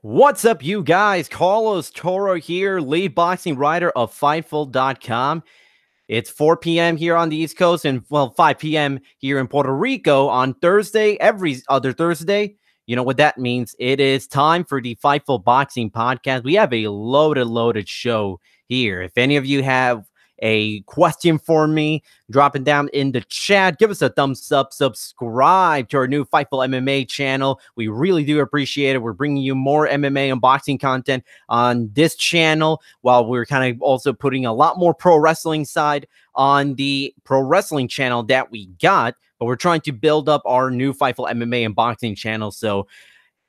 What's up, you guys? Carlos Toro here, lead boxing writer of Fightful.com. It's 4 p.m. here on the East Coast and, 5 p.m. here in Puerto Rico on Thursday, every other Thursday. You know what that means. It is time for the Fightful Boxing Podcast. We have a loaded show here. If any of you have a question for me, drop it down in the chat. Give us a thumbs up. Subscribe to our new Fightful MMA channel. We really do appreciate it. We're bringing you more MMA and boxing content on this channel, while we're kind of also putting a lot more pro wrestling side on the pro wrestling channel that we got. But we're trying to build up our new Fightful MMA and boxing channel. So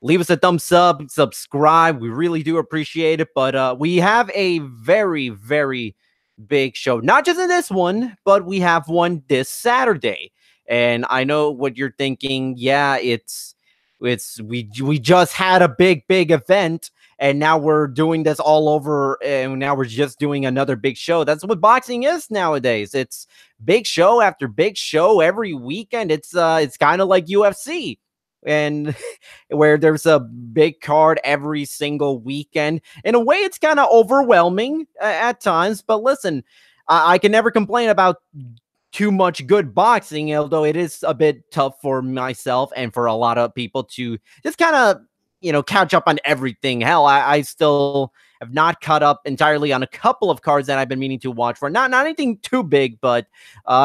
leave us a thumbs up, subscribe. We really do appreciate it. But we have a very big show, not just in this one, but we have one this Saturday. And I know what you're thinking. Yeah, we just had a big event, and now we're doing this all over, and now we're just doing another big show. That's what boxing is nowadays. It's big show after big show every weekend. It's kind of like UFC, and where there's a big card every single weekend. In a way, it's kind of overwhelming at times, but listen, I can never complain about too much good boxing, although it is a bit tough for myself and for a lot of people to just kind of, catch up on everything. Hell, I still have not caught up entirely on a couple of cards that I've been meaning to watch for. Not anything too big, but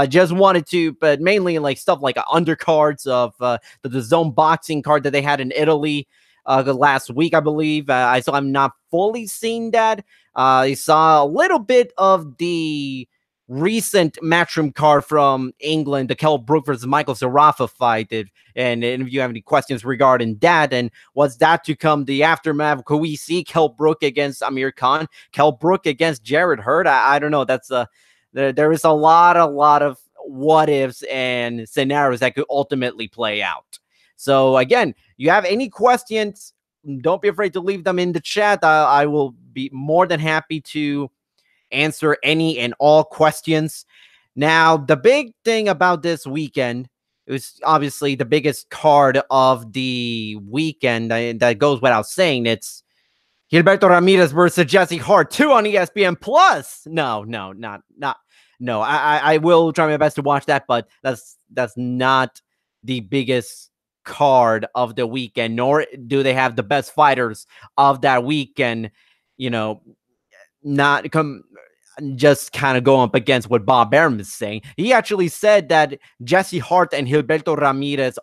just wanted to, but mainly like stuff like undercards of the DAZN boxing card that they had in Italy the last week, I believe. I still have not fully seen that. I saw a little bit of the recent matchroom card from England, the Kell Brook versus Michael Zarafa fight. And if you have any questions regarding that, and was that to come the aftermath? Could we see Kell Brook against Amir Khan, Kell Brook against Jarrett Hurd? I don't know. That's there is a lot of what ifs and scenarios that could ultimately play out. So again, you have any questions, don't be afraid to leave them in the chat. I will be more than happy to answer any and all questions. Now, the big thing about this weekend, it was obviously the biggest card of the weekend. That goes without saying. It's Gilberto Ramirez versus Jesse Hart 2 on ESPN Plus. No. I will try my best to watch that, but that's not the biggest card of the weekend, nor do they have the best fighters of that weekend. Not come just kind of go up against what Bob Arum is saying. He actually said that Jesse Hart and Gilberto Ramirez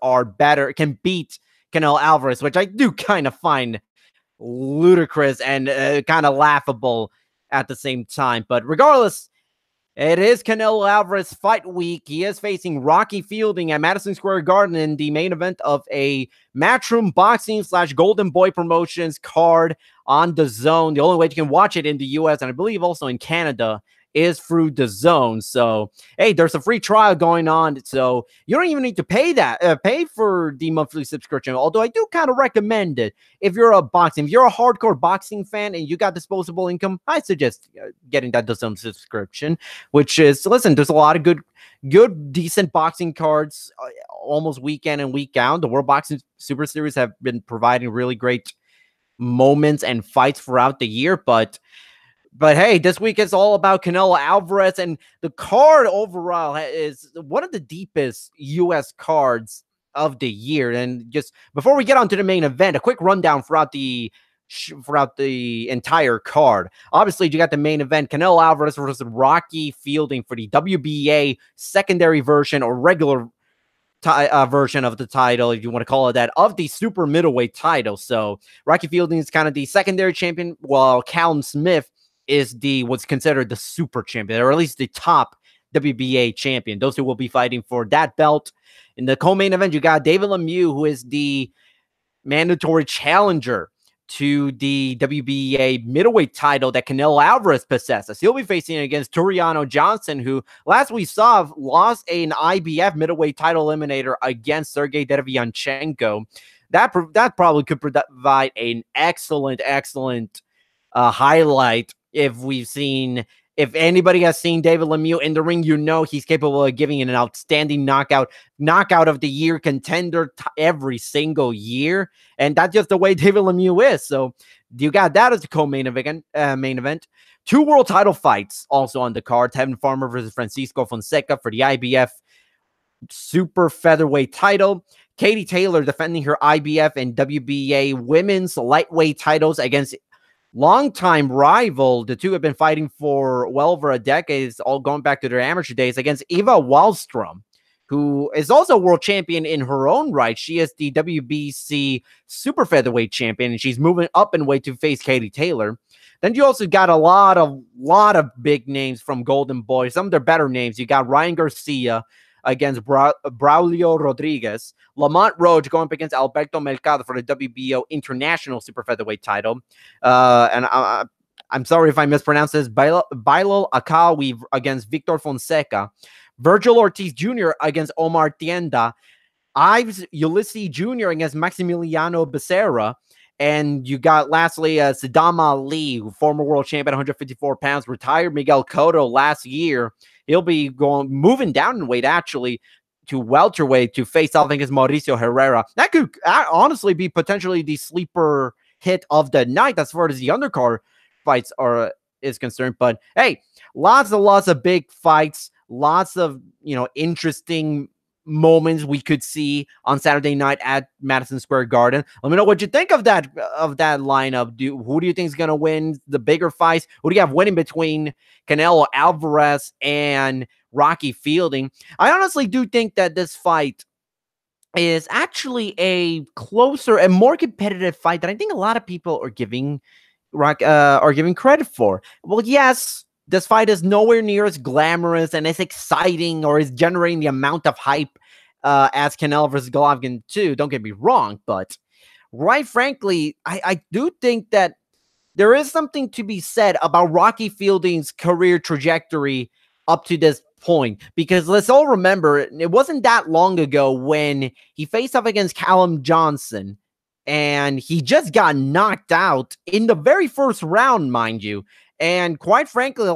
can beat Canelo Alvarez, which I do kind of find ludicrous and kind of laughable at the same time. But regardless, it is Canelo Alvarez fight week. He is facing Rocky Fielding at Madison Square Garden in the main event of a Matchroom Boxing / Golden Boy Promotions card on DAZN. The only way you can watch it in the U.S. and I believe also in Canada is through DAZN. So, hey, there's a free trial going on. So you don't even need to pay for the monthly subscription. Although I do kind of recommend it. If you're a hardcore boxing fan and you got disposable income, I suggest getting that DAZN subscription, which is, listen, there's a lot of good, decent boxing cards almost week in and week out. The World Boxing Super Series have been providing really great moments and fights throughout the year, but hey, this week is all about Canelo Alvarez, and the card overall is one of the deepest U.S. cards of the year. And just before we get on to the main event, a quick rundown throughout the entire card. Obviously, you got the main event, Canelo Alvarez versus Rocky Fielding for the WBA secondary version or regular version of the title, if you want to call it that, of the super middleweight title. So Rocky Fielding is kind of the secondary champion, while Callum Smith is what's considered the super champion, or at least the top WBA champion. Those two will be fighting for that belt. In the co-main event, you got David Lemieux, who is the mandatory challenger to the WBA middleweight title that Canelo Alvarez possesses. He'll be facing against Turiano Johnson, who last we saw lost an IBF middleweight title eliminator against Sergey Derevyanchenko. That probably could provide an excellent highlight if we've seen If anybody has seen David Lemieux in the ring, you know he's capable of giving an outstanding knockout of the year contender every single year. And that's just the way David Lemieux is. So you got that as the co-main event. 2 world title fights also on the card. Tevin Farmer versus Francisco Fonseca for the IBF super featherweight title. Katie Taylor defending her IBF and WBA women's lightweight titles against longtime rival. The two have been fighting for well over a decade, all going back to their amateur days, against Eva Wallstrom, who is also world champion in her own right. She is the WBC super featherweight champion, and she's moving up in weight to face Katie Taylor. Then you also got a lot of big names from Golden Boy. Some of their better names. You got Ryan Garcia against Braulio Rodriguez. Lamont Roach going up against Alberto Mercado for the WBO International Super Featherweight title. And I'm sorry if I mispronounce this. Bilal Akawi against Victor Fonseca. Virgil Ortiz Jr. against Omar Tienda. Ives Ulysses Jr. against Maximiliano Becerra. And you got, lastly, Saddam Ali, former world champion, 154 pounds, retired Miguel Cotto last year. He'll be moving down in weight, actually, to welterweight to face off against Mauricio Herrera. That could honestly be potentially the sleeper hit of the night as far as the undercard fights is concerned. But, hey, lots of big fights, lots of, interesting moments we could see on Saturday night at Madison Square Garden. Let me know what you think of that lineup. Who do you think is going to win the bigger fights? Who do you have winning between Canelo Alvarez and Rocky Fielding? I honestly do think that this fight is actually a closer and more competitive fight than I think a lot of people are giving credit for. Well, yes, this fight is nowhere near as glamorous and as exciting or is generating the amount of hype as Canelo versus Golovkin 2. Don't get me wrong, but right frankly, I do think that there is something to be said about Rocky Fielding's career trajectory up to this point, because let's all remember, it wasn't that long ago when he faced off against Callum Johnson, and he just got knocked out in the very first round, mind you. And quite frankly,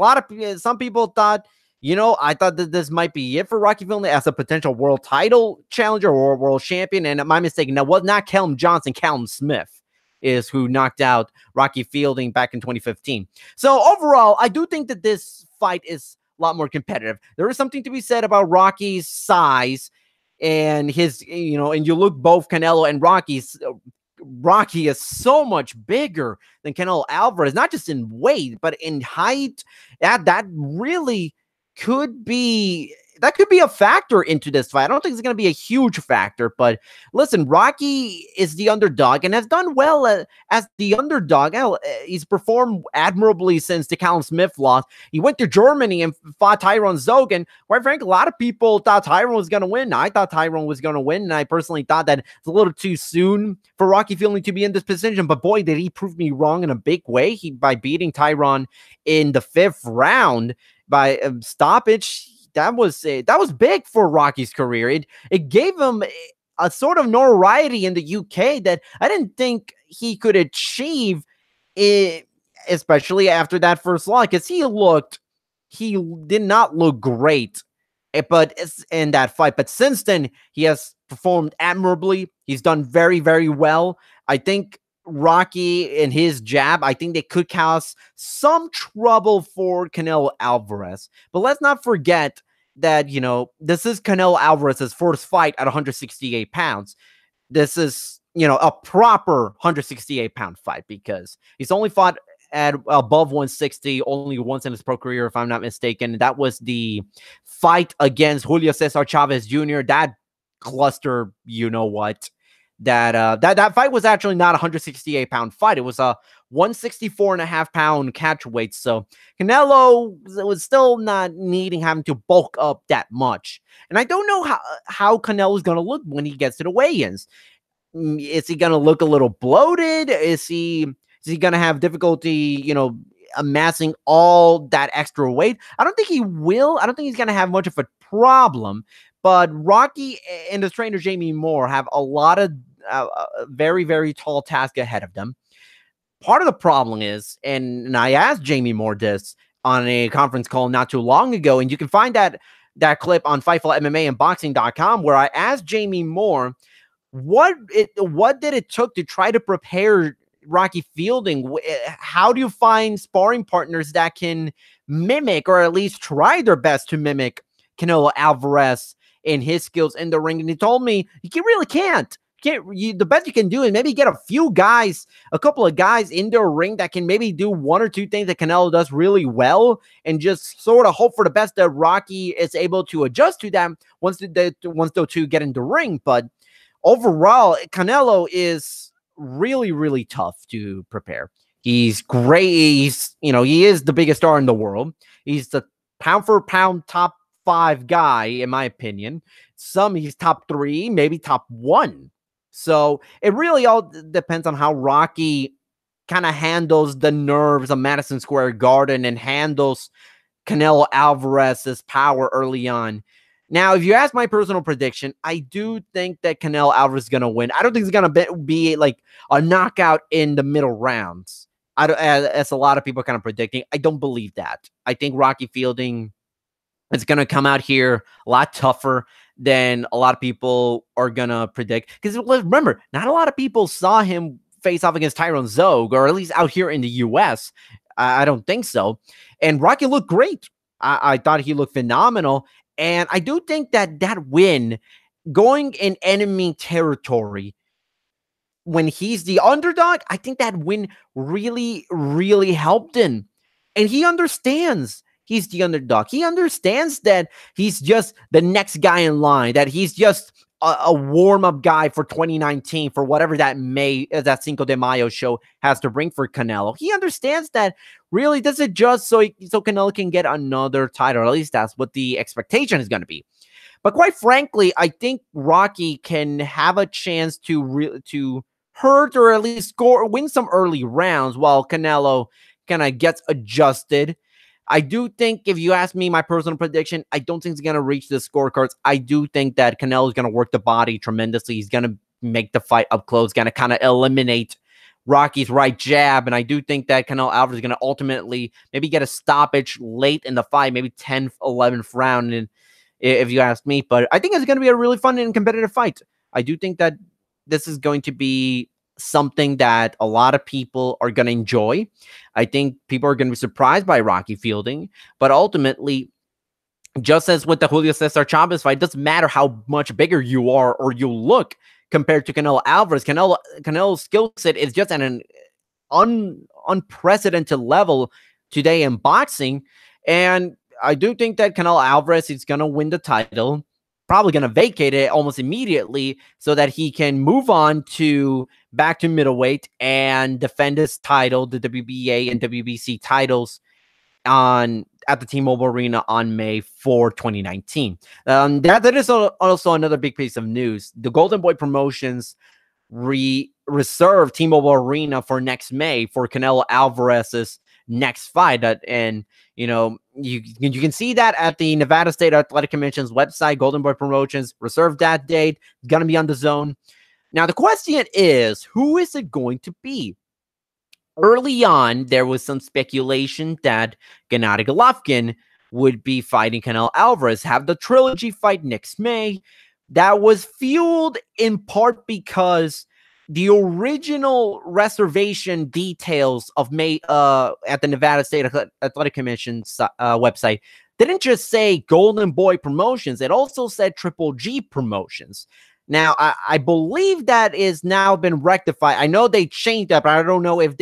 some people thought, I thought that this might be it for Rocky Fielding as a potential world title challenger or world champion. And my mistake, that was not Callum Johnson. Callum Smith is who knocked out Rocky Fielding back in 2015. So overall, I do think that this fight is a lot more competitive. There is something to be said about Rocky's size and his, and you look both Canelo and Rocky is so much bigger than Canelo Alvarez, not just in weight, but in height. That really could be a factor into this fight. I don't think it's going to be a huge factor, but listen, Rocky is the underdog and has done well as the underdog. He's performed admirably since the Callum Smith loss. He went to Germany and fought Tyrone Zogan. Quite frankly, a lot of people thought Tyrone was going to win. I thought Tyrone was going to win, and I personally thought that it's a little too soon for Rocky Fielding to be in this position, but boy, did he prove me wrong in a big way by beating Tyrone in the 5th round by stoppage. That was big for Rocky's career. It gave him a sort of notoriety in the UK that I didn't think he could achieve, especially after that first loss, because he did not look great, but in that fight. But since then, he has performed admirably. He's done very, very well. I think Rocky and his jab, I think they could cause some trouble for Canelo Alvarez. But let's not forget that, this is Canelo Alvarez's first fight at 168 pounds. This is, a proper 168-pound fight, because he's only fought at above 160 only once in his pro career, if I'm not mistaken. That was the fight against Julio Cesar Chavez Jr. That cluster, that fight was actually not a 168-pound fight. It was a 164.5-pound catch weight. So Canelo was still not having to bulk up that much. And I don't know how Canelo is going to look when he gets to the weigh-ins. Is he going to look a little bloated? Is he going to have difficulty, amassing all that extra weight? I don't think he will. I don't think he's going to have much of a problem. But Rocky and his trainer Jamie Moore have a lot of very, very tall task ahead of them. Part of the problem is, and I asked Jamie Moore this on a conference call not too long ago. And you can find that clip on Fightful MMA and Boxing.com, where I asked Jamie Moore what did it took to try to prepare Rocky Fielding. How do you find sparring partners that can mimic, or at least try their best to mimic, Canelo Alvarez in his skills in the ring? And he told me you really can't. The best you can do is maybe get a couple of guys in the ring that can maybe do one or two things that Canelo does really well, and just sort of hope for the best that Rocky is able to adjust to them once those two get in the ring. But overall, Canelo is really, really tough to prepare. He's great. He is the biggest star in the world. He's the pound for pound top 5 guy, in my opinion. He's top 3, maybe top 1. So it really all depends on how Rocky kind of handles the nerves of Madison Square Garden and handles Canelo Alvarez's power early on. Now, if you ask my personal prediction, I do think that Canelo Alvarez is going to win. I don't think it's going to be like a knockout in the middle rounds, as a lot of people are kind of predicting. I don't believe that. I think Rocky Fielding is going to come out here a lot tougher than a lot of people are going to predict. Because remember, not a lot of people saw him face off against Tyrone Zog, or at least out here in the U.S. I don't think so. And Rocky looked great. I thought he looked phenomenal. And I do think that win, going in enemy territory when he's the underdog, I think that win really, really helped him. And he understands he's the underdog. He understands that he's just the next guy in line, that he's just a warm-up guy for 2019, for whatever that Cinco de Mayo show has to bring for Canelo. He understands that really this is just so Canelo can get another title. At least that's what the expectation is going to be. But quite frankly, I think Rocky can have a chance to hurt, or at least win some early rounds while Canelo kind of gets adjusted. I do think, if you ask me my personal prediction, I don't think he's going to reach the scorecards. I do think that Canelo is going to work the body tremendously. He's going to make the fight up close, going to kind of eliminate Rocky's right jab. And I do think that Canelo Alvarez is going to ultimately maybe get a stoppage late in the fight, maybe 10th, 11th round, and if you ask me. But I think it's going to be a really fun and competitive fight. I do think that this is going to be something that a lot of people are going to enjoy. I think people are going to be surprised by Rocky Fielding, but ultimately, just as with the Julio Cesar Chavez fight, it doesn't matter how much bigger you are or you look compared to Canelo Alvarez. Canelo's skill set is just at an unprecedented level today in boxing, and I do think that Canelo Alvarez is going to win the title, probably going to vacate it almost immediately so that he can move on back to middleweight and defend his title, the WBA and WBC titles, at the T-Mobile Arena on May 4, 2019. That is also another big piece of news. The Golden Boy Promotions reserved T-Mobile Arena for next May for Canelo Alvarez's next fight. And you can see that at the Nevada State Athletic Convention's website. Golden Boy Promotions reserved that date. It's going to be on DAZN. Now, the question is, who is it going to be? Early on, there was some speculation that Gennady Golovkin would be fighting Canelo Alvarez, have the trilogy fight next May. That was fueled in part because the original reservation details of May at the Nevada State Athletic Commission's website didn't just say Golden Boy Promotions. It also said Triple G Promotions. Now, I believe that is now been rectified. I know they changed that, but I don't know if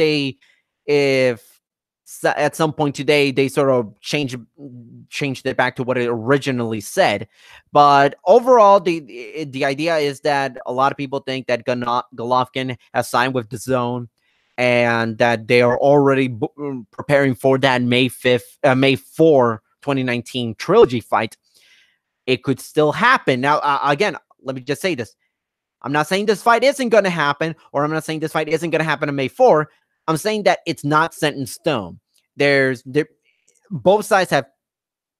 at some point today they sort of changed it back to what it originally said. But overall, the idea is that a lot of people think that Golovkin has signed with DAZN and that they are already preparing for that May 4, 2019 trilogy fight. It could still happen. Now, again, let me just say this. I'm not saying this fight isn't going to happen, or I'm not saying this fight isn't going to happen on May 4. I'm saying that it's not set in stone. Both sides have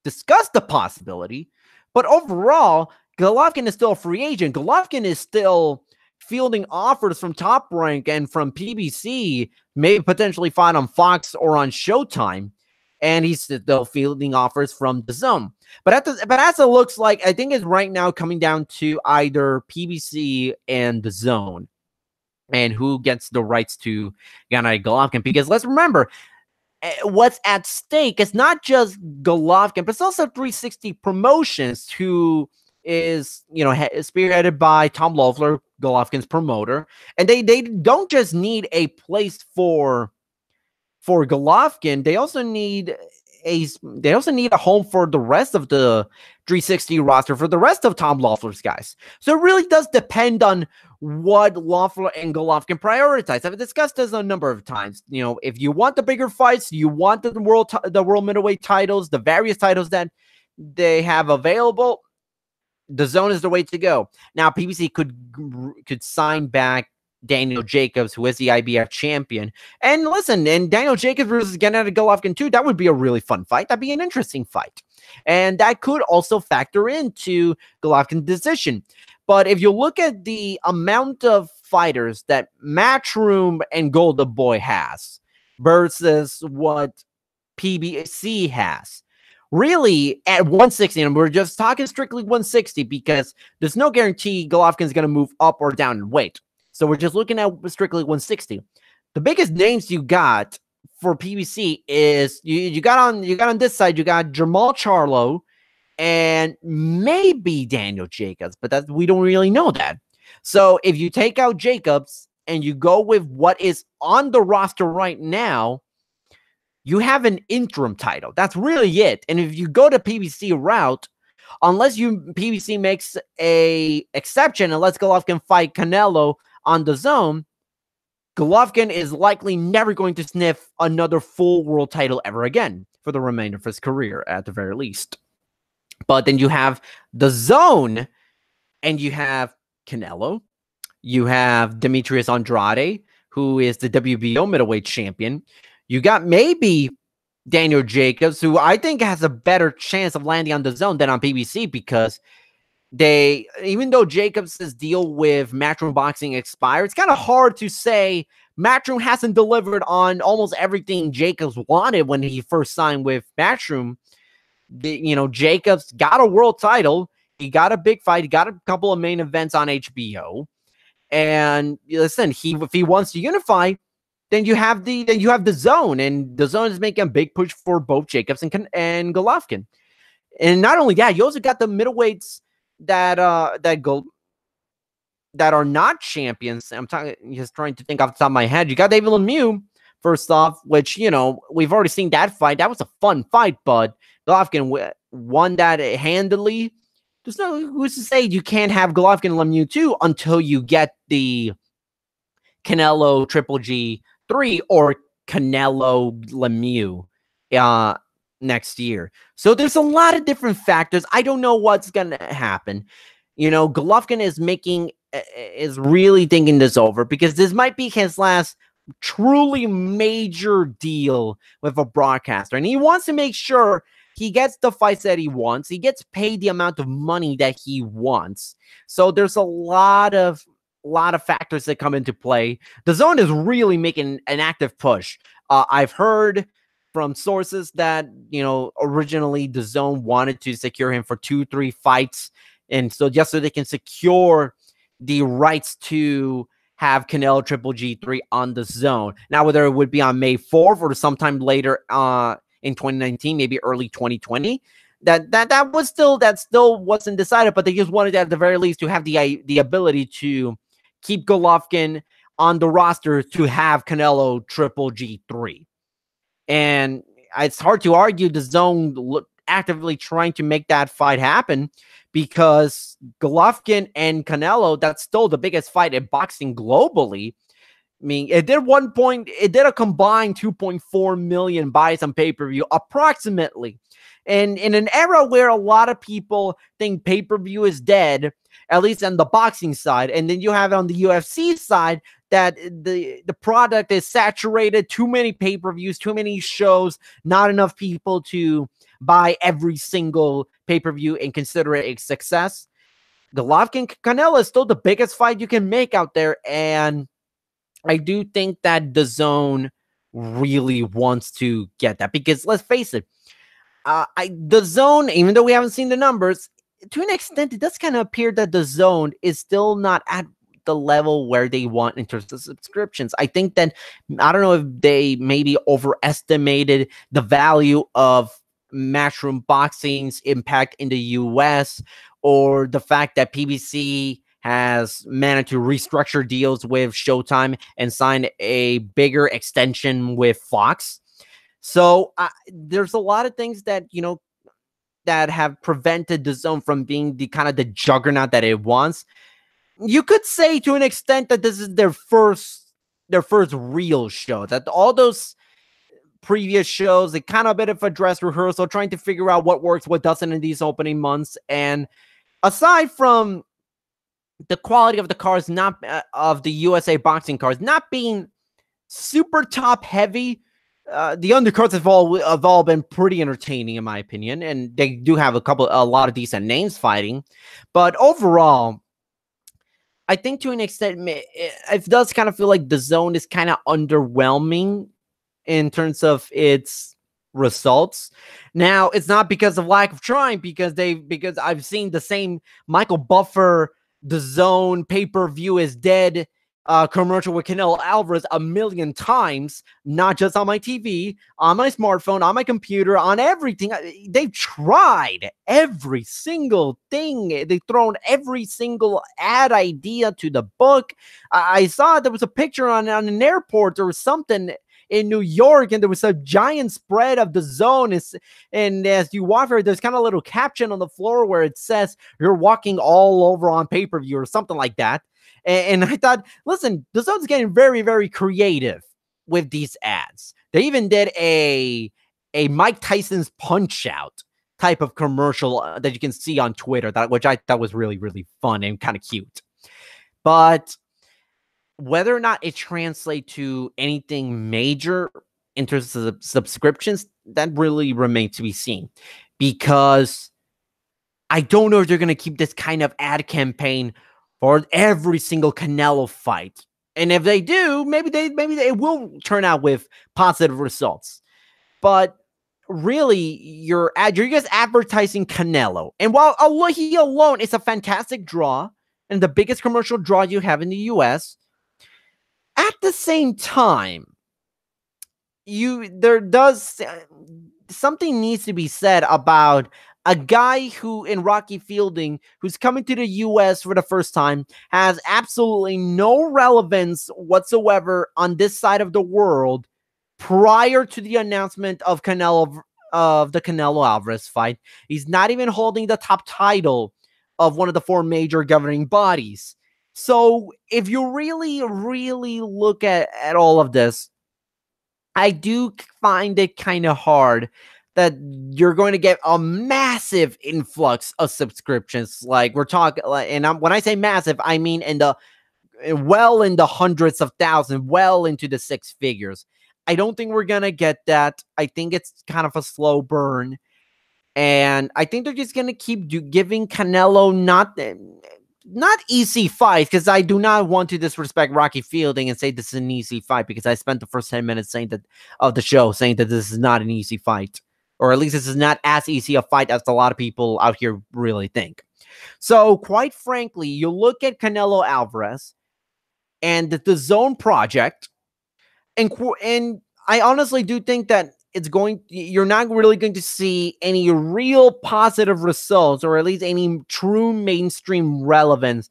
discussed the possibility, but overall, Golovkin is still a free agent. Golovkin is still fielding offers from Top Rank and from PBC, maybe potentially fight on Fox or on Showtime. and he's still fielding offers from DAZN. But as it looks like, I think it's right now coming down to either PBC and DAZN, and who gets the rights to Gennady Golovkin. Because let's remember, what's at stake is not just Golovkin, but it's also 360 Promotions, who is, spearheaded by Tom Loeffler, Golovkin's promoter, and they don't just need a place for Golovkin. They also need a home for the rest of the 360 roster, for the rest of Tom Loeffler's guys. So it really does depend on what Loeffler and Golovkin prioritize. I've discussed this a number of times. If you want the bigger fights, you want the world middleweight titles, the various titles that they have available, DAZN is the way to go. Now, PBC could sign back Daniel Jacobs, who is the IBF champion. And listen, and Daniel Jacobs versus Gennady Golovkin too, that would be a really fun fight. That'd be an interesting fight. And that could also factor into Golovkin's decision. But if you look at the amount of fighters that Matchroom and Golden Boy has versus what PBC has, really at 160, and we're just talking strictly 160 because there's no guarantee Golovkin's going to move up or down in weight. So we're just looking at strictly 160. The biggest names you got for PBC is you got on this side, you got Jamal Charlo and maybe Daniel Jacobs, but we don't really know that. So if you take out Jacobs and you go with what is on the roster right now, you have an interim title. That's really it. And if you go to PBC route, unless PBC makes a exception and lets Golovkin fight Canelo on DAZN, Golovkin is likely never going to sniff another full world title ever again for the remainder of his career, at the very least. But then you have DAZN, and you have Canelo, you have Demetrius Andrade, who is the WBO middleweight champion. You got maybe Daniel Jacobs, who I think has a better chance of landing on DAZN than on PBC, because even though Jacobs' deal with Matchroom Boxing expired, it's kind of hard to say Matchroom hasn't delivered on almost everything Jacobs wanted when he first signed with Matchroom. Jacobs got a world title, he got a big fight, he got a couple of main events on HBO, and listen, if he wants to unify, then you have DAZN, and DAZN is making a big push for both Jacobs and Golovkin. And not only that, you also got the middleweights that are not champions. I'm just trying to think off the top of my head. You got David Lemieux, first off, which, we've already seen that fight. That was a fun fight, but Golovkin won that handily. There's no who's to say you can't have Golovkin and Lemieux too until you get the Canelo Triple G3 or Canelo Lemieux next year. So there's a lot of different factors. I don't know what's going to happen. Golovkin is really thinking this over, because this might be his last truly major deal with a broadcaster, and he wants to make sure he gets the fights that he wants. He gets paid the amount of money that he wants. So there's a lot of factors that come into play. DAZN is really making an active push. I've heard from sources that, originally DAZN wanted to secure him for 2-3 fights, and so just so they can secure the rights to have Canelo Triple G3 on DAZN. Now, whether it would be on May 4th or sometime later in 2019, maybe early 2020, that still wasn't decided, but they just wanted, at the very least, to have the ability to keep Golovkin on the roster to have Canelo Triple G3. And it's hard to argue DAZN actively trying to make that fight happen, because Golovkin and Canelo, that's still the biggest fight in boxing globally. I mean, it did a combined 2.4 million buys on pay-per-view, approximately. And in an era where a lot of people think pay-per-view is dead, at least on the boxing side, and then you have it on the UFC side, that the product is saturated, too many pay-per-views, too many shows, not enough people to buy every single pay-per-view and consider it a success. Golovkin Canelo is still the biggest fight you can make out there, and I do think that DAZN really wants to get that, because let's face it, the zone, even though we haven't seen the numbers, to an extent, it does kind of appear that the zone is still not at the level where they want in terms of subscriptions. I think that, I don't know if they maybe overestimated the value of Matchroom Boxing's impact in the US, or the fact that PBC has managed to restructure deals with Showtime and sign a bigger extension with Fox. So there's a lot of things that, that have prevented the zone from being the kind of the juggernaut that it wants. You could say to an extent that this is their first real show, that all those previous shows, they kind of a bit of a dress rehearsal, trying to figure out what works, what doesn't in these opening months. And aside from the quality of the cards, not of the USA boxing cards, not being super top heavy, the undercards have all been pretty entertaining in my opinion, and they do have a lot of decent names fighting. But overall, I think to an extent, it does kind of feel like the zone is kind of underwhelming in terms of its results. Now, it's not because of lack of trying, because I've seen the same Michael Buffer, the zone pay-per-view is dead commercial with Canelo Alvarez a million times, not just on my TV, on my smartphone, on my computer, on everything. They've tried every single thing. They've thrown every single ad idea to the book. I saw there was a picture on an airport or something in New York, and there was a giant spread of the zone. And as you walk there, there's kind of a little caption on the floor where it says, "You're walking all over on pay-per-view," or something like that. And I thought, listen, the zone's getting very, very creative with these ads. They even did a Mike Tyson's Punch Out type of commercial that you can see on Twitter, which I thought was really, really fun and kind of cute. But whether or not it translates to anything major in terms of subscriptions, that really remains to be seen. Because I don't know if they're going to keep this kind of ad campaign for every single Canelo fight. And if they do, maybe they will turn out with positive results. But really, you're just advertising Canelo. And while he alone is a fantastic draw and the biggest commercial draw you have in the US, at the same time, something needs to be said about a guy who, in Rocky Fielding, who's coming to the U.S. for the first time, has absolutely no relevance whatsoever on this side of the world prior to the announcement of the Canelo Alvarez fight. He's not even holding the top title of one of the four major governing bodies. So if you really, really look at all of this, I do find it kind of hard that you're going to get a massive influx of subscriptions. Like we're talking, and when I say massive, I mean in the hundreds of thousands, well into the six figures. I don't think we're going to get that. I think it's kind of a slow burn. And I think they're just going to keep giving Canelo not easy fights, because I do not want to disrespect Rocky Fielding and say this is an easy fight, because I spent the first 10 minutes of the show saying that this is not an easy fight. Or at least this is not as easy a fight as a lot of people out here really think. So, quite frankly, you look at Canelo Alvarez and the Zone project, and I honestly do think that you're not really going to see any real positive results, or at least any true mainstream relevance,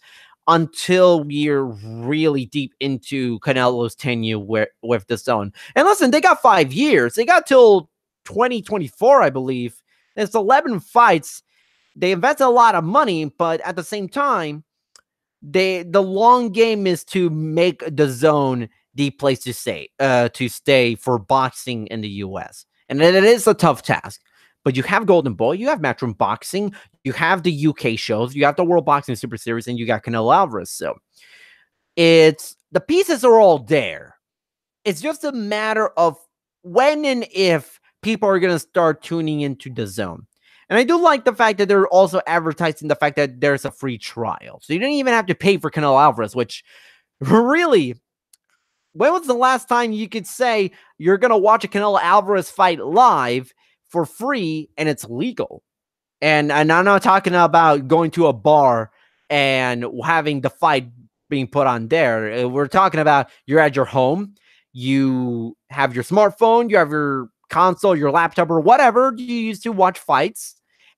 until we're really deep into Canelo's tenure with the Zone. And listen, they got 5 years. They got till 2024, I believe. It's 11 fights. They invested a lot of money, but at the same time, the long game is to make the Zone the place to stay for boxing in the US. And it is a tough task. But you have Golden Boy, you have Matchroom Boxing, you have the UK shows, you have the World Boxing Super Series, and you got Canelo Alvarez. So the pieces are all there. It's just a matter of when and if people are going to start tuning into the Zone. And I do like the fact that they're also advertising the fact that there's a free trial. So you don't even have to pay for Canelo Alvarez, which really, when was the last time you could say you're going to watch a Canelo Alvarez fight live for free and it's legal? And I'm not talking about going to a bar and having the fight being put on there. We're talking about you're at your home, you have your smartphone, you have your console, your laptop, or whatever you use to watch fights,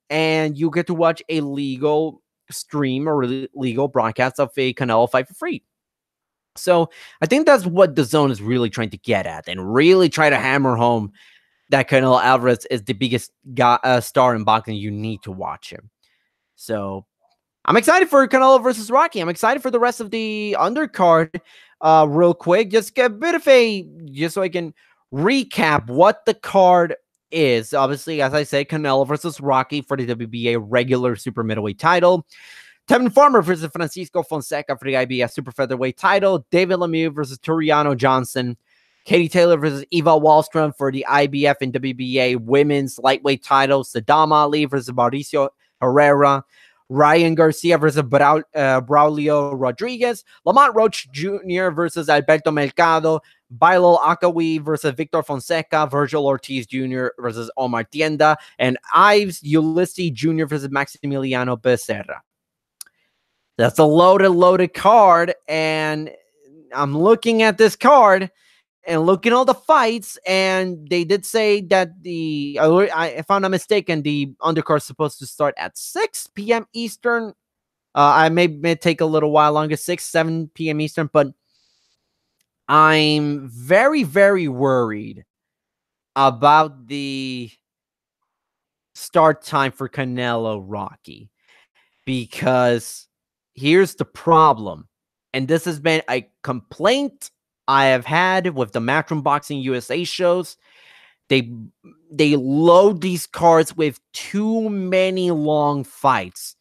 and you get to watch a legal stream or legal broadcast of a Canelo fight for free. So I think that's what DAZN is really trying to get at, and really try to hammer home that Canelo Alvarez is the biggest star in boxing. You need to watch him. So I'm excited for Canelo versus Rocky. I'm excited for the rest of the undercard. Real quick, just get a bit of just so I can recap what the card is. Obviously, as I say, Canelo versus Rocky for the WBA regular super middleweight title. Tevin Farmer versus Francisco Fonseca for the IBF super featherweight title. David Lemieux versus Turiano Johnson. Katie Taylor versus Eva Wallstrom for the IBF and WBA women's lightweight title. Saddam Ali versus Mauricio Herrera. Ryan Garcia versus Braulio Rodriguez. Lamont Roach Jr. versus Alberto Mercado. Bailol Akawi versus Victor Fonseca. Virgil Ortiz Jr. versus Omar Tienda. And Ives Ulysses Jr. versus Maximiliano Becerra. That's a loaded card. And I'm looking at this card and looking at all the fights, and they did say that if I'm not mistaken, the undercard is supposed to start at 6 p.m. Eastern. I may take a little while longer, 7 p.m. Eastern, but I'm very, very worried about the start time for Canelo Rocky, because here's the problem, and this has been a complaint I have had with the Matchroom Boxing USA shows. They load these cards with too many long fights,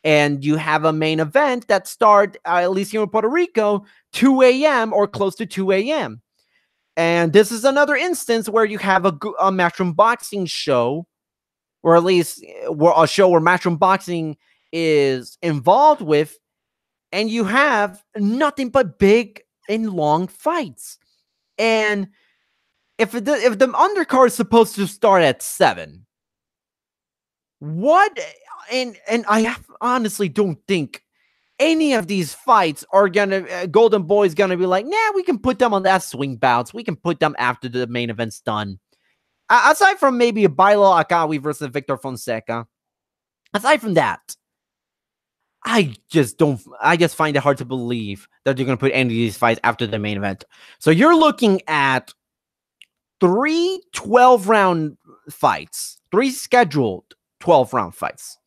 and you have a main event that start, at least here in Puerto Rico, 2 a.m. or close to 2 a.m. And this is another instance where you have a Matchroom Boxing show, or at least a show where Matchroom Boxing is involved with, and you have nothing but big and long fights. And if the undercard is supposed to start at 7, what? And I honestly don't think any of these fights are gonna Golden Boy's gonna be like, nah, we can put them on that swing bouts. We can put them after the main event's done. Aside from maybe a Bailol Akawi versus Victor Fonseca, aside from that, I just find it hard to believe that they're going to put any of these fights after the main event. So you're looking at 3 12-round fights, 3 scheduled 12-round fights,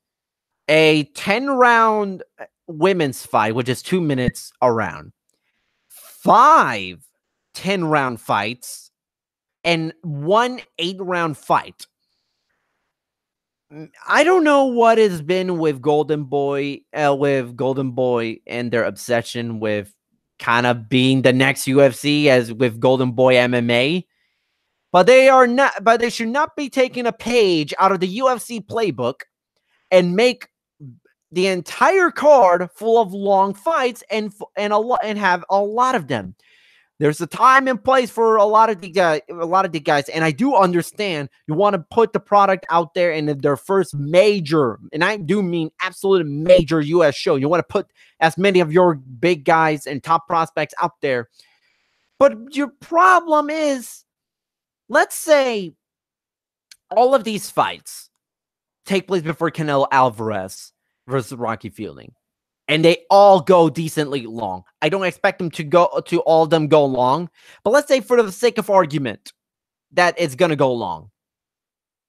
a 10-round women's fight, which is 2 minutes a round, 5 10-round fights, and 1 8-round fight. I don't know what has been with Golden Boy and their obsession with kind of being the next UFC, as with Golden Boy MMA, but they should not be taking a page out of the UFC playbook and make the entire card full of long fights and have a lot of them. There's a time and place for a lot of the guys, and I do understand you want to put the product out there in their first major, and I do mean absolute major US show. You want to put as many of your big guys and top prospects out there. But your problem is, let's say all of these fights take place before Canelo Alvarez versus Rocky Fielding, and they all go decently long. I don't expect them to all of them go long, but let's say for the sake of argument that it's going to go long.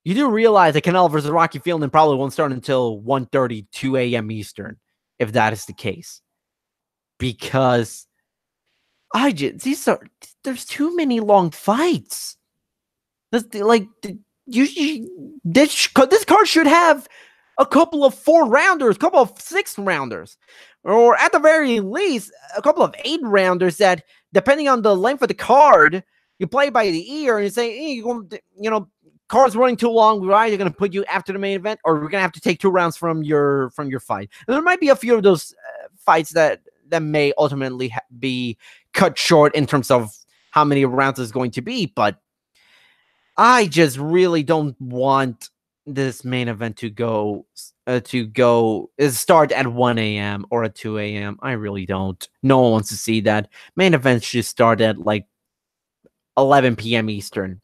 You do realize that Canelo versus Rocky Fielding probably won't start until 1:30, 2 a.m. Eastern, if that is the case. Because there's too many long fights. This card should have a couple of 4-rounders, a couple of 6-rounders, or at the very least, a couple of 8-rounders that, depending on the length of the card, you play by the ear and you say, hey, card's running too long. We're either going to put you after the main event, or we're going to have to take 2 rounds from your fight. And there might be a few of those fights that may ultimately be cut short in terms of how many rounds it's going to be, but I just really don't want this main event to start at 1 a.m. or at 2 a.m. I really don't. No one wants to see that. Main events should start at like 11 p.m. Eastern,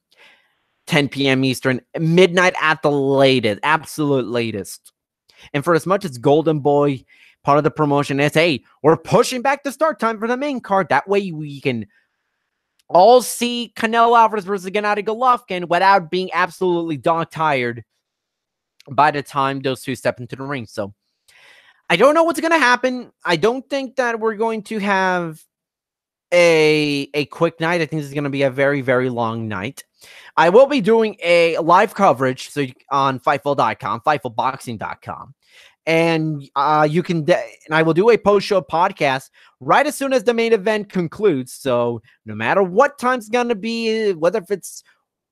10 p.m. Eastern, midnight at the latest, absolute latest. And for as much as Golden Boy, part of the promotion is, hey, we're pushing back the start time for the main card. That way we can all see Canelo Alvarez versus Gennady Golovkin without being absolutely dog-tired by the time those two step into the ring. So I don't know what's going to happen. I don't think that we're going to have a quick night. I think this is going to be a very, very long night. I will be doing a live coverage on Fightful.com, FightfulBoxing.com. And you can, and I will do a post-show podcast right as soon as the main event concludes. So no matter what time it's going to be, whether if it's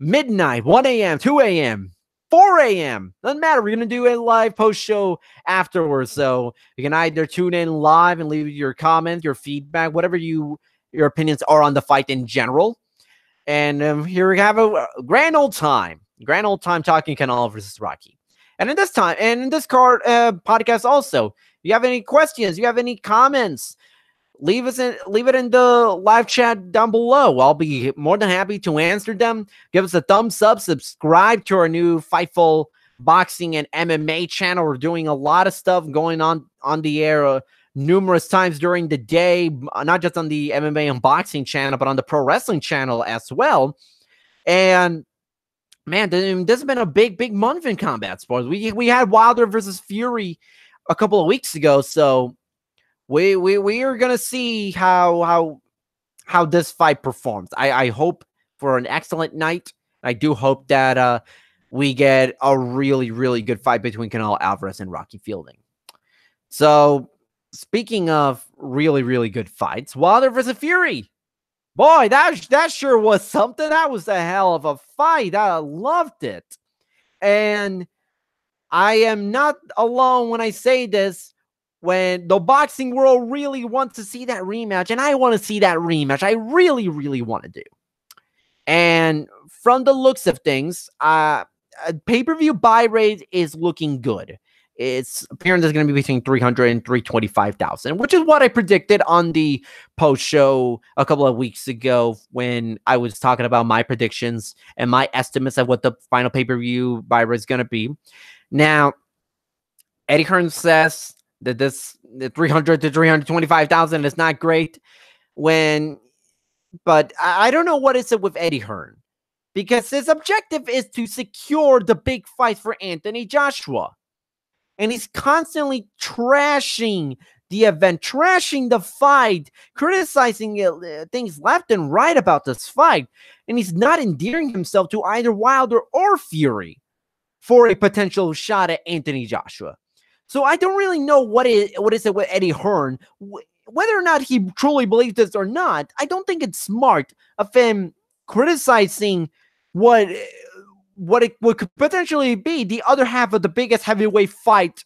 midnight, 1 a.m., 2 a.m., 4 a.m., doesn't matter. We're going to do a live post-show afterwards. So you can either tune in live and leave your comments, your feedback, whatever your opinions are on the fight in general. And here we have a grand old time talking Canelo versus Rocky. And in this podcast also, if you have any questions, you have any comments, leave it in the live chat down below. I'll be more than happy to answer them. Give us a thumbs up, subscribe to our new Fightful Boxing and MMA channel. We're doing a lot of stuff going on the air numerous times during the day, not just on the MMA and boxing channel, but on the pro wrestling channel as well. And man, this has been a big month in combat sports. We had Wilder versus Fury a couple of weeks ago, so we are gonna see how this fight performs. I hope for an excellent night. I do hope that we get a really good fight between Canelo Alvarez and Rocky Fielding. So speaking of really good fights, Wilder versus Fury. Boy, that sure was something. That was a hell of a fight. I loved it. And I am not alone when I say this. When the boxing world really wants to see that rematch, and I want to see that rematch. I really want to do. And from the looks of things, pay-per-view buy rate is looking good. Its appearance is going to be between 300 and 325,000, which is what I predicted on the post show a couple of weeks ago when I was talking about my predictions and my estimates of what the final pay-per-view buy rate is going to be. Now, Eddie Hearn says that the 300 to 325,000 is not great but I don't know what is it with Eddie Hearn, because his objective is to secure the big fight for Anthony Joshua. And he's constantly trashing the event, trashing the fight, criticizing things left and right about this fight. And he's not endearing himself to either Wilder or Fury for a potential shot at Anthony Joshua. So I don't really know what is it with Eddie Hearn. Whether or not he truly believes this or not, I don't think it's smart of him criticizing what could potentially be the other half of the biggest heavyweight fight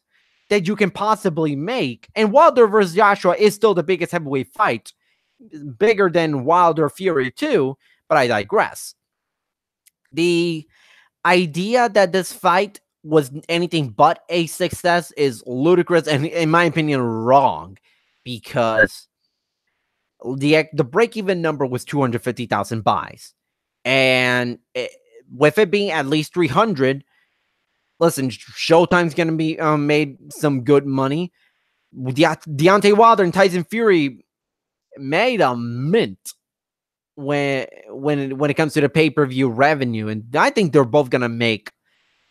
that you can possibly make. And Wilder versus Joshua is still the biggest heavyweight fight, bigger than Wilder Fury too, but I digress. The idea that this fight was anything but a success is ludicrous and, in my opinion, wrong, because the break-even number was 250,000 buys. And with it being at least 300, listen, Showtime's going to be made some good money. Deontay Wilder and Tyson Fury made a mint when it comes to the pay-per-view revenue, and I think they're both going to make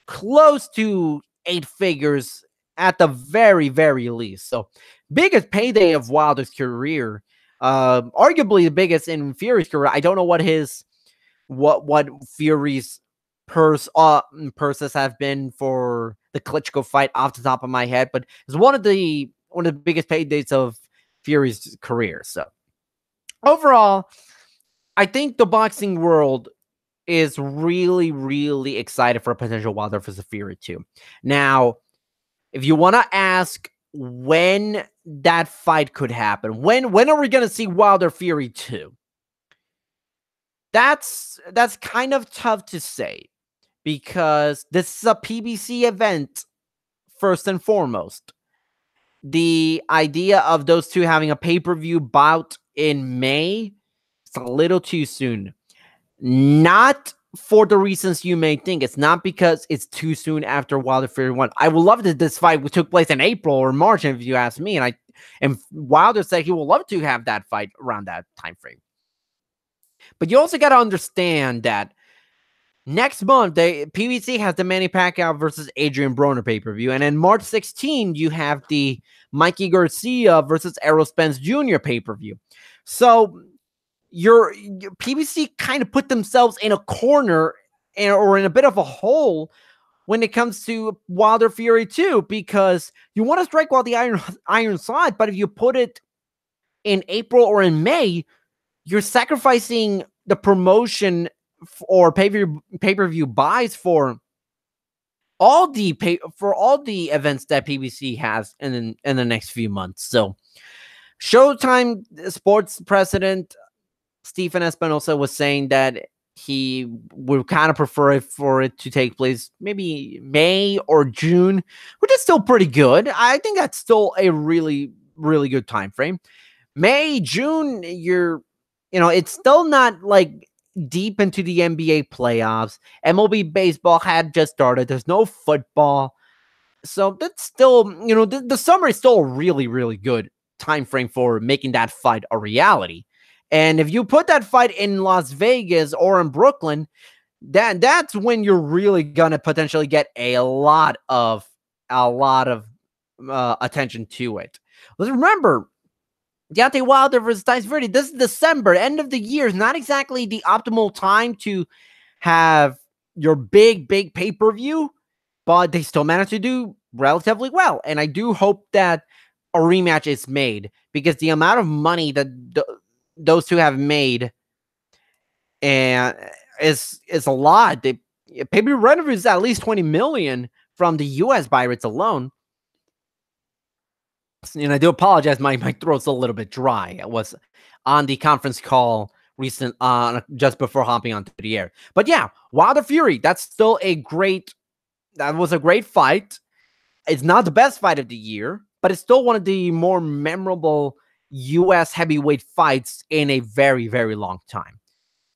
close to 8 figures at the very least. So, biggest payday of Wilder's career, arguably the biggest in Fury's career. I don't know what Fury's purses have been for the Klitschko fight off the top of my head, but it's one of the biggest paydays of Fury's career. So overall, I think the boxing world is really excited for a potential Wilder versus Fury 2. Now, if you want to ask when that fight could happen, when are we going to see Wilder Fury 2? That's kind of tough to say because this is a PBC event first and foremost. The idea of those two having a pay-per-view bout in May, it's a little too soon. Not for the reasons you may think. It's not because it's too soon after Wilder Fury won. I would love that this fight took place in April or March, if you ask me. And Wilder said he would love to have that fight around that time frame. But you also got to understand that next month, PBC has the Manny Pacquiao versus Adrian Broner pay-per-view. And then March 16, you have the Mikey Garcia versus Errol Spence Jr. pay-per-view. So your PBC kind of put themselves in a corner or in a bit of a hole when it comes to Wilder Fury 2, because you want to strike while the iron's hot, but if you put it in April or in May, you're sacrificing the promotion or pay-per-view buys for all the events that PBC has in the next few months. So Showtime Sports president Stephen Espinosa was saying that he would kind of prefer for it to take place maybe May or June, which is still pretty good. I think that's still a really, really good time frame. May, June, it's still not like deep into the NBA playoffs. MLB baseball had just started. There's no football. So that's still, the summer is still a really, really good time frame for making that fight a reality. And if you put that fight in Las Vegas or in Brooklyn, that's when you're really going to potentially get a lot of attention to it. Let's remember, Deontay Wilder versus Tyson Fury. This is December, end of the year. Is not exactly the optimal time to have your big pay-per-view, but they still managed to do relatively well. And I do hope that a rematch is made, because the amount of money that those two have made and is a lot. Pay-per-view revenue is at least $20 million from the U.S. Pirates alone. And I do apologize, my throat's a little bit dry. I was on the conference call just before hopping onto the air. But yeah, Wilder Fury, that was a great fight. It's not the best fight of the year, but it's still one of the more memorable U.S. heavyweight fights in a very, very long time.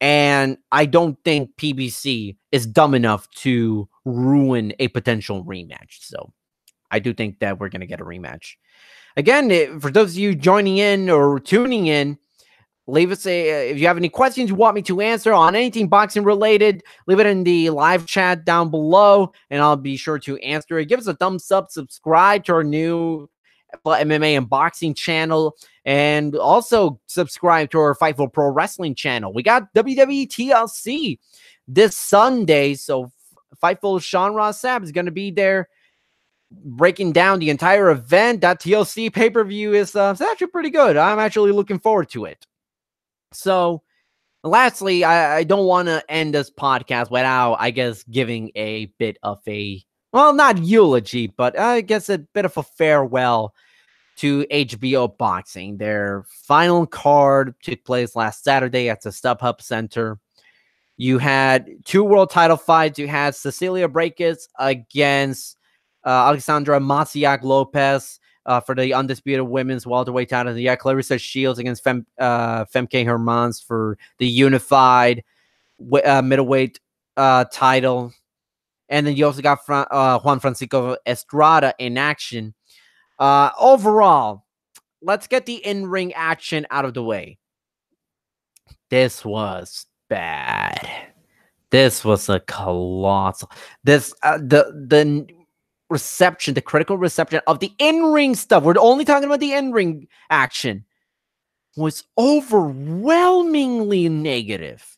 And I don't think PBC is dumb enough to ruin a potential rematch. So I do think that we're going to get a rematch. Again, for those of you joining in or tuning in, leave us if you have any questions you want me to answer on anything boxing related, leave it in the live chat down below, and I'll be sure to answer it. Give us a thumbs up, subscribe to our new MMA and boxing channel, and also subscribe to our Fightful Pro Wrestling channel. We got WWE TLC this Sunday, so Fightful Sean Ross Sapp is going to be there breaking down the entire event. That TLC pay-per-view is actually pretty good. I'm actually looking forward to it. So lastly, I don't want to end this podcast without, I guess, giving a bit of not eulogy, but I guess a bit of a farewell to HBO Boxing. Their final card took place last Saturday at the StubHub Center. You had 2 world title fights. You had Cecilia Brækhus against Alexandra Maciak Lopez for the undisputed women's welterweight title. Yeah, Clarissa Shields against Femke Hermans for the unified middleweight title. And then you also got Juan Francisco Estrada in action. Overall, let's get the in-ring action out of the way. This was bad. This was a colossal. The reception, the critical reception of the in-ring stuff, we're only talking about the in-ring action, was overwhelmingly negative.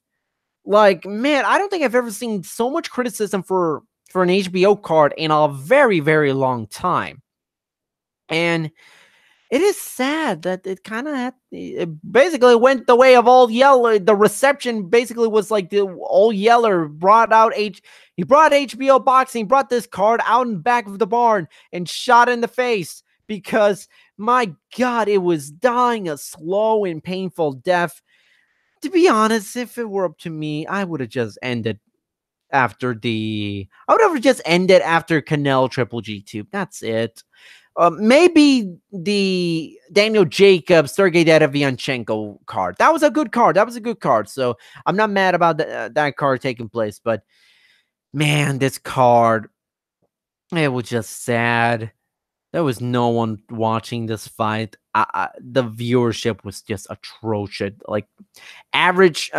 Like, man, I don't think I've ever seen so much criticism for an HBO card in a very, very long time. And it is sad that it kind of basically went the way of Old Yeller. The reception basically was like the Old Yeller brought HBO Boxing, brought this card out in back of the barn and shot in the face because, my God, it was dying a slow and painful death. To be honest, if it were up to me, I would have just ended after I would have just ended after Canelo Triple G2. That's it. Maybe the Daniel Jacobs, Sergey Derevianchenko card. That was a good card. That was a good card. So I'm not mad about that card taking place. But man, this card, it was just sad. There was no one watching this fight. The viewership was just atrocious. Like average,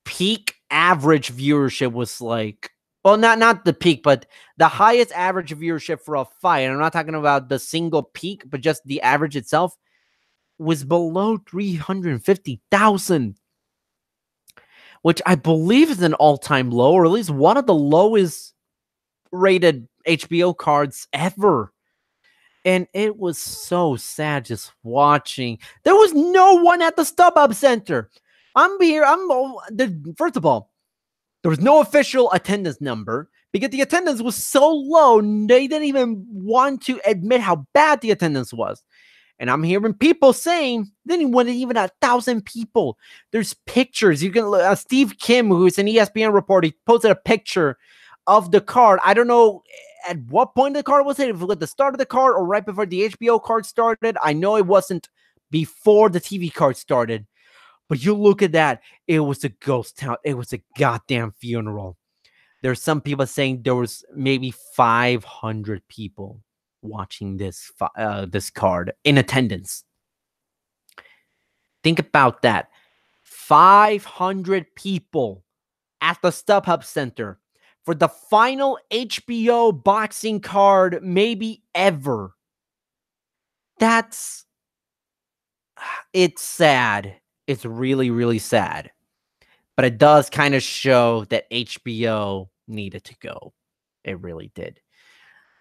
peak average viewership was like, well, not the peak, but the highest average viewership for a fight. And I'm not talking about the single peak, but just the average itself was below 350,000, which I believe is an all-time low, or at least one of the lowest rated HBO cards ever. And it was so sad just watching. There was no one at the StubHub Center. First of all, there was no official attendance number because the attendance was so low, they didn't even want to admit how bad the attendance was. And I'm hearing people saying they didn't want even 1,000 people. There's pictures. You can Steve Kim, who's an ESPN reporter, he posted a picture of the card. I don't know at what point the card was it, if it was at the start of the card or right before the HBO card started. I know it wasn't before the TV card started. But you look at that, it was a ghost town. It was a goddamn funeral. There's some people saying there was maybe 500 people watching this card in attendance. Think about that. 500 people at the StubHub Center for the final HBO boxing card maybe ever. It's sad. It's really, really sad. But it does kind of show that HBO needed to go. It really did.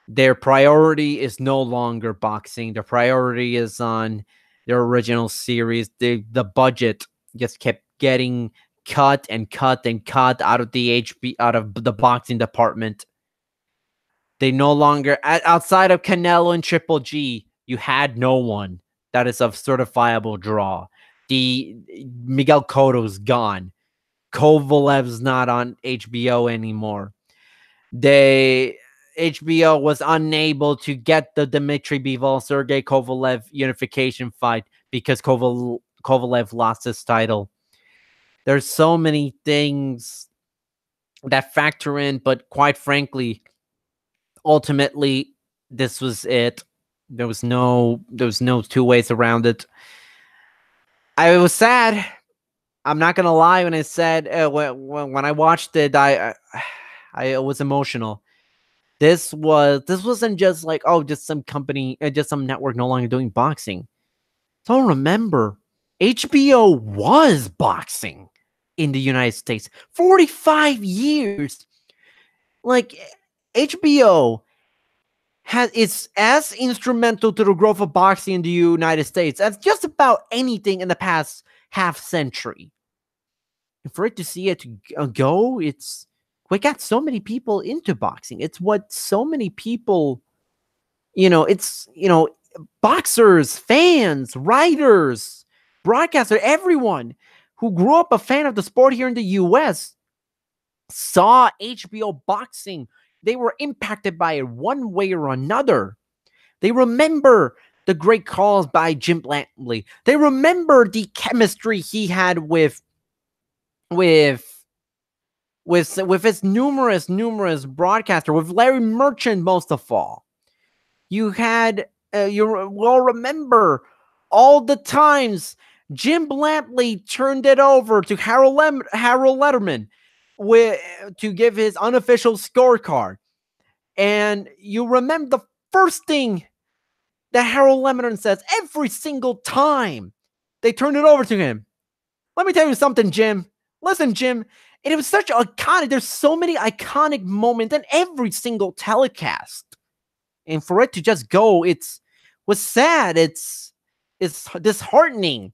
Their priority is no longer boxing. Their priority is on their original series. The budget just kept getting cut and cut and cut out of the boxing department. They no longer, outside of Canelo and Triple G, you had no one that is a certifiable draw. The Miguel Cotto's gone. Kovalev's not on HBO anymore. HBO was unable to get the Dmitry Bivol Sergey Kovalev unification fight because Kovalev lost his title. There's so many things that factor in, but quite frankly, ultimately, this was it. There was no two ways around it. I was sad. I'm not gonna lie. When I said when I watched it, I was emotional. This wasn't just like, oh, just some company, just some network no longer doing boxing. Don't remember, HBO was boxing in the United States 45 years. Like HBO it's as instrumental to the growth of boxing in the United States as just about anything in the past half century. And for it to see it go, we got so many people into boxing. It's what so many people, boxers, fans, writers, broadcasters, everyone who grew up a fan of the sport here in the US saw HBO boxing. They were impacted by it one way or another. They remember the great calls by Jim Blantley. They remember the chemistry he had with his numerous broadcaster, with Larry Merchant most of all. You had you will remember all the times Jim Blantley turned it over to Harold Letterman to give his unofficial scorecard. And you remember the first thing that Harold Letterman says every single time they turn it over to him. Let me tell you something, Jim. Listen, Jim, and it was such iconic. There's so many iconic moments in every single telecast. And for it to just go, was sad. It's disheartening.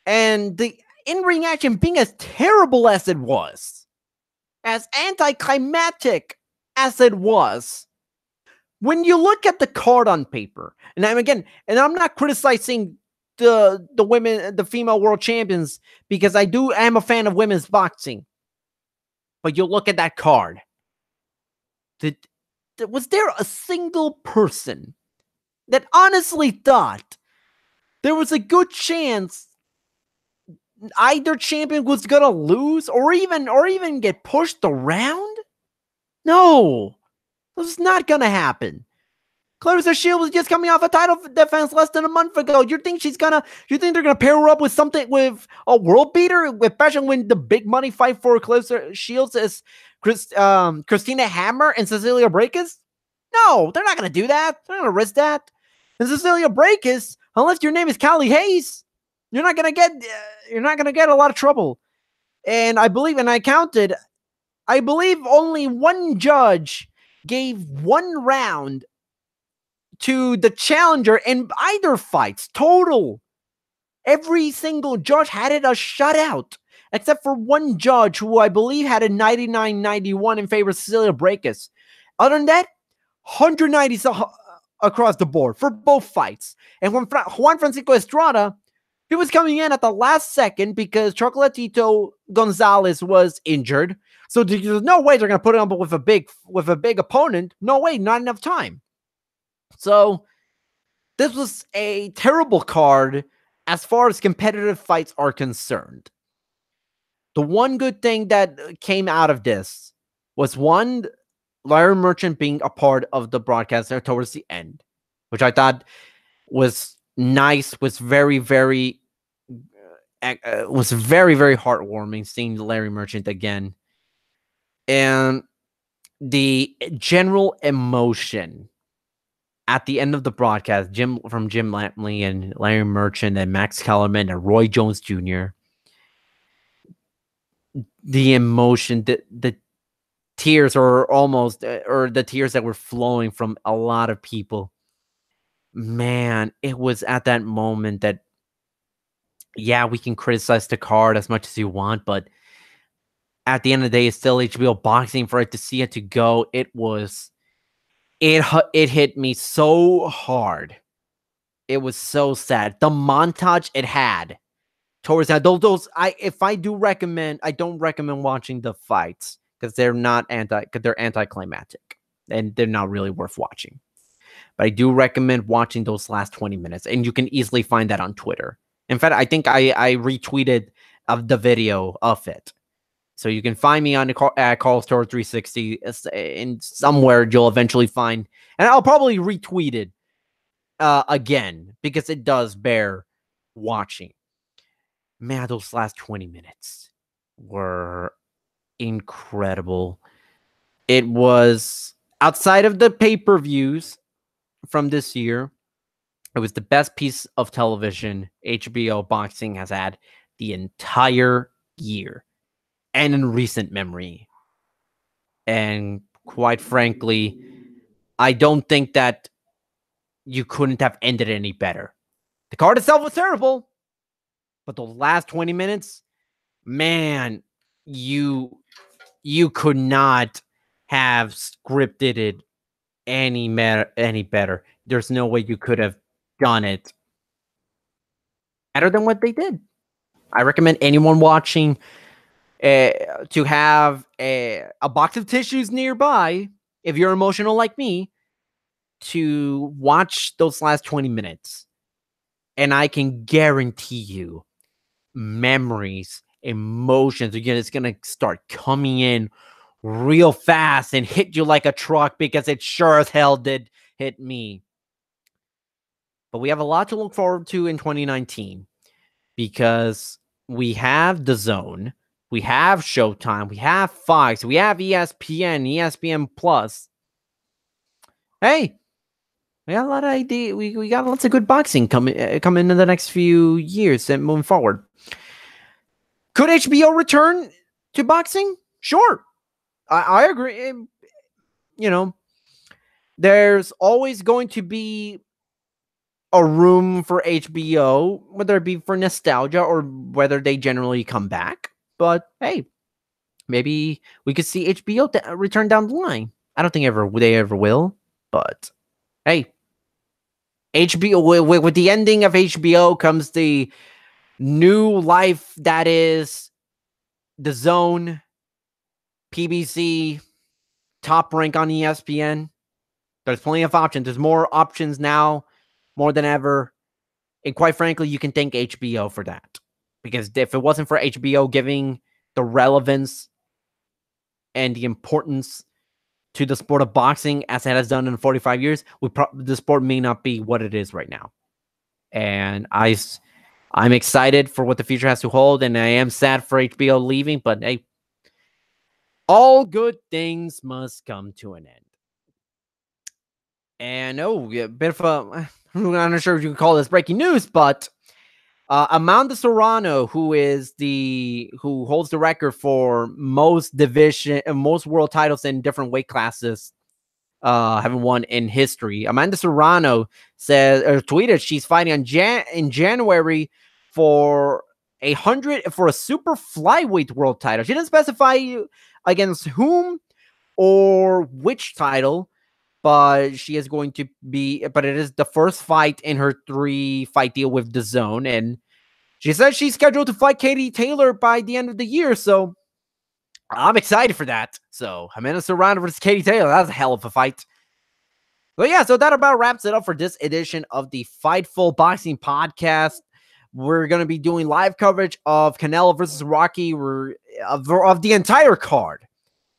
And the in-ring action being as terrible as it was, as anticlimactic as it was, when you look at the card on paper, and I'm not criticizing the women, the female world champions, because I am a fan of women's boxing. But you look at that card. Was there a single person that honestly thought there was a good chance either champion was gonna lose or even get pushed around? No, this is not gonna happen. Clarissa Shields was just coming off a title defense less than a month ago. You think they're gonna pair her up with a world beater, especially when the big money fight for Clarissa Shields is Christina Hammer and Cecilia Brækhus? No, they're not gonna do that. They're not gonna risk that. And Cecilia Brækhus, unless your name is Callie Hayes, you're not gonna get a lot of trouble. And I believe only one judge gave one round to the challenger in either fights. Total. Every single judge had it a shutout, except for one judge who I believe had a 99-91 in favor of Cecilia Brækhus. Other than that, 190 across the board for both fights. And when Juan Francisco Estrada, he was coming in at the last second because Chocolatito Gonzalez was injured. So there's no way they're going to put him up with a big opponent. No way, not enough time. So this was a terrible card as far as competitive fights are concerned. The one good thing that came out of this was one, Larry Merchant being a part of the broadcast there towards the end, which I thought was nice, was very, very heartwarming seeing Larry Merchant again. And the general emotion at the end of the broadcast, from Jim Lampley and Larry Merchant and Max Kellerman and Roy Jones Jr., the emotion, the tears the tears that were flowing from a lot of people. Man, it was at that moment that, yeah, we can criticize the card as much as you want, but at the end of the day, it's still HBO Boxing. For it to see it to go, it hit me so hard. It was so sad. The montage it had towards that, I don't recommend watching the fights because they're anticlimactic and they're not really worth watching. But I do recommend watching those last 20 minutes, and you can easily find that on Twitter. In fact, I think I retweeted the video of it. So you can find me on Carlos Toro 360, and somewhere you'll eventually find, and I'll probably retweet it again because it does bear watching. Man, those last 20 minutes were incredible. It was, outside of the pay-per-views from this year, it was the best piece of television HBO Boxing has had the entire year and in recent memory. And quite frankly, I don't think that you couldn't have ended any better. The card itself was terrible, but the last 20 minutes, man, you could not have scripted it any better. There's no way you could have done it better than what they did. I recommend anyone watching to have a box of tissues nearby, if you're emotional like me, to watch those last 20 minutes. And I can guarantee you, memories, emotions, again, it's going to start coming in real fast and hit you like a truck, because it sure as hell did hit me. But we have a lot to look forward to in 2019, because we have DAZN, we have Showtime, we have Fox, we have ESPN, ESPN Plus. Hey, we got a lot of ideas. We got lots of good boxing coming in the next few years and moving forward. Could HBO return to boxing? Sure. I agree. There's always going to be a room for HBO, whether it be for nostalgia or whether they generally come back. But hey, maybe we could see HBO return down the line. I don't think they ever will, but hey, HBO, with the ending of HBO comes the new life that is the DAZN, PBC, Top Rank on ESPN. There's plenty of options. There's more options now, more than ever. And quite frankly, you can thank HBO for that. Because if it wasn't for HBO giving the relevance and the importance to the sport of boxing as it has done in 45 years, the sport may not be what it is right now. And I'm excited for what the future has to hold, and I am sad for HBO leaving, but hey, all good things must come to an end. And a bit of a, I'm not sure if you can call this breaking news, but Amanda Serrano, who holds the record for most world titles in different weight classes, haven't won in history. Amanda Serrano tweeted she's fighting in January for a super flyweight world title. She didn't specify against whom or which title, but she is going to be. But it is the first fight in her 3-fight deal with DAZN, and she says she's scheduled to fight Katie Taylor by the end of the year. So I'm excited for that. So Amanda Serrano versus Katie Taylor. That's a hell of a fight. But yeah, so that about wraps it up for this edition of the Fightful Boxing Podcast. We're going to be doing live coverage of Canelo versus Rocky of the entire card.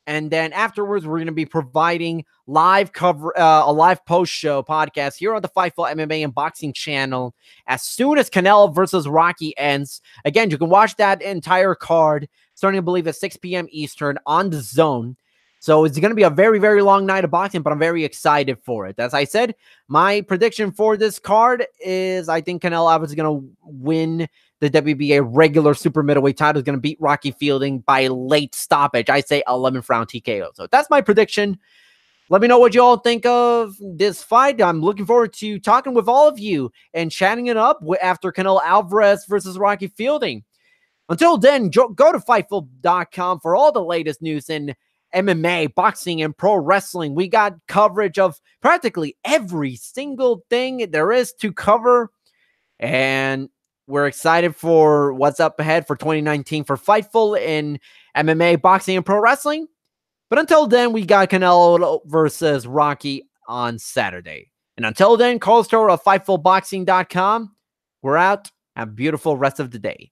And then afterwards, we're going to be providing a live post-show podcast here on the Fightful MMA and Boxing channel as soon as Canelo versus Rocky ends. Again, you can watch that entire card starting, I believe, at 6 p.m. Eastern on DAZN. So it's going to be a very, very long night of boxing, but I'm very excited for it. As I said, my prediction for this card is I think Canelo Alvarez is going to win the WBA regular super middleweight title. Is going to beat Rocky Fielding by late stoppage. I say 11th round TKO. So that's my prediction. Let me know what you all think of this fight. I'm looking forward to talking with all of you and chatting it up after Canelo Alvarez versus Rocky Fielding. Until then, go to Fightful.com for all the latest news in MMA, boxing, and pro wrestling. We got coverage of practically every single thing there is to cover. And we're excited for what's up ahead for 2019 for Fightful in MMA, boxing, and pro wrestling. But until then, we got Canelo versus Rocky on Saturday. And until then, Carlos Toro of FightfulBoxing.com. We're out. Have a beautiful rest of the day.